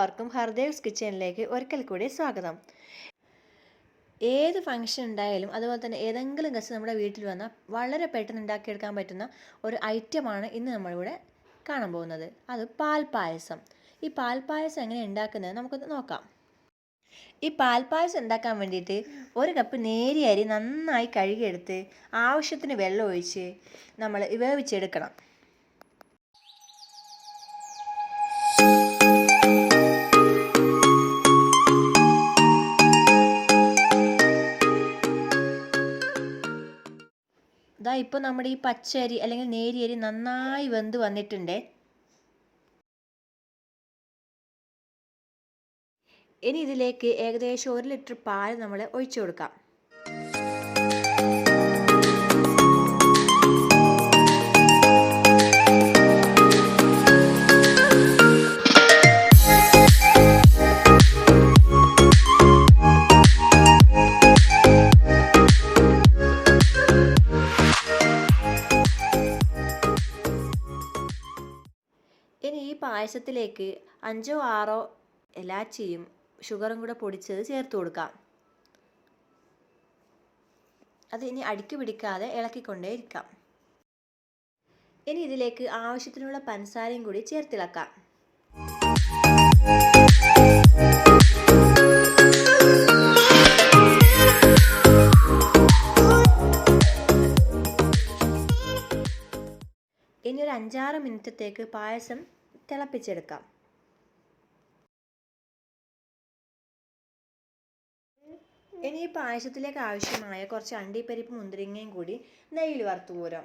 എല്ലാവർക്കും ഹർദേവ്സ് കിച്ചണിലേക്ക് ഒരിക്കൽ കൂടി സ്വാഗതം. ഏത് ഫംഗ്ഷൻ ഉണ്ടായാലും അതുപോലെ തന്നെ ഏതെങ്കിലും ഗസ്റ്റ് നമ്മുടെ വീട്ടിൽ വന്നാൽ വളരെ പെട്ടെന്ന് ഉണ്ടാക്കിയെടുക്കാൻ പറ്റുന്ന ഒരു ഐറ്റമാണ് ഇന്ന് നമ്മളിവിടെ കാണാൻ പോകുന്നത്. അത് പാൽപ്പായസം. ഈ പാൽപ്പായസം എങ്ങനെ ഉണ്ടാക്കുന്നത് നമുക്കൊന്ന് നോക്കാം. ഈ പാൽപ്പായസം ഉണ്ടാക്കാൻ വേണ്ടിയിട്ട് 1 കപ്പ് നേരിയ അരി നന്നായി കഴുകിയെടുത്ത് ആവശ്യത്തിന് വെള്ളം ഒഴിച്ച് നമ്മൾ വേവിച്ചെടുക്കണം. ഇപ്പോൾ നമ്മുടെ ഈ പച്ചരി അല്ലെങ്കിൽ നേരിയരി നന്നായി വെന്ത് വന്നിട്ടുണ്ട്. ഇനി ഇതിലേക്ക് ഏകദേശം 1 ലിറ്റർ പാൽ നമ്മൾ ഒഴിച്ചു കൊടുക്കാം. ഇനി ഈ പായസത്തിലേക്ക് 5 or 6 ഇലാച്ചിയും ഷുഗറും കൂടെ പൊടിച്ചത് ചേർത്ത് കൊടുക്കാം. അത് ഇനി അടിക്ക് പിടിക്കാതെ ഇളക്കിക്കൊണ്ടേ ഇരിക്കാം. ഇനി ഇതിലേക്ക് ആവശ്യത്തിനുള്ള പഞ്ചസാരയും കൂടി ചേർത്തിളക്കാം. ഇനി ഒരു 5-6 മിനിറ്റത്തേക്ക് പായസം തിളപ്പിച്ചെടുക്കാം. ഇനി ഈ പായസത്തിലേക്ക് ആവശ്യമായ കുറച്ച് അണ്ടിപ്പരിപ്പ് മുന്തിരിങ്ങയും കൂടി നെയ്യിൽ വറുത്തു പോരാം.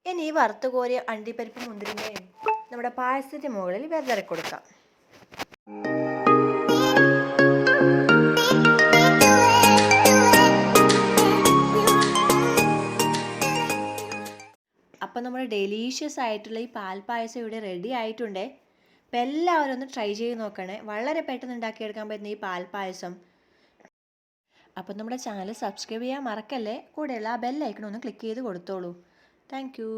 ഇനി ഈ വറുത്ത് കോരിയ അണ്ടിപ്പരിപ്പ് മുന്തിരിങ്ങയും നമ്മുടെ പായസത്തിന് മുകളിൽ വിതറി കൊടുക്കാം. അപ്പം നമ്മുടെ ഡെലീഷ്യസ് ആയിട്ടുള്ള ഈ പാൽപ്പായസം ഇവിടെ റെഡി ആയിട്ടുണ്ട്. അപ്പം എല്ലാവരും ഒന്ന് ട്രൈ ചെയ്ത് നോക്കണേ. വളരെ പെട്ടെന്ന് ഉണ്ടാക്കിയെടുക്കാൻ പറ്റുന്ന ഈ പാൽപ്പായസം. അപ്പം നമ്മുടെ ചാനൽ സബ്സ്ക്രൈബ് ചെയ്യാൻ മറക്കല്ലേ. കൂടെയുള്ള ആ ബെൽ ഐക്കൺ ഒന്ന് ക്ലിക്ക് ചെയ്ത് കൊടുത്തോളൂ. Thank you.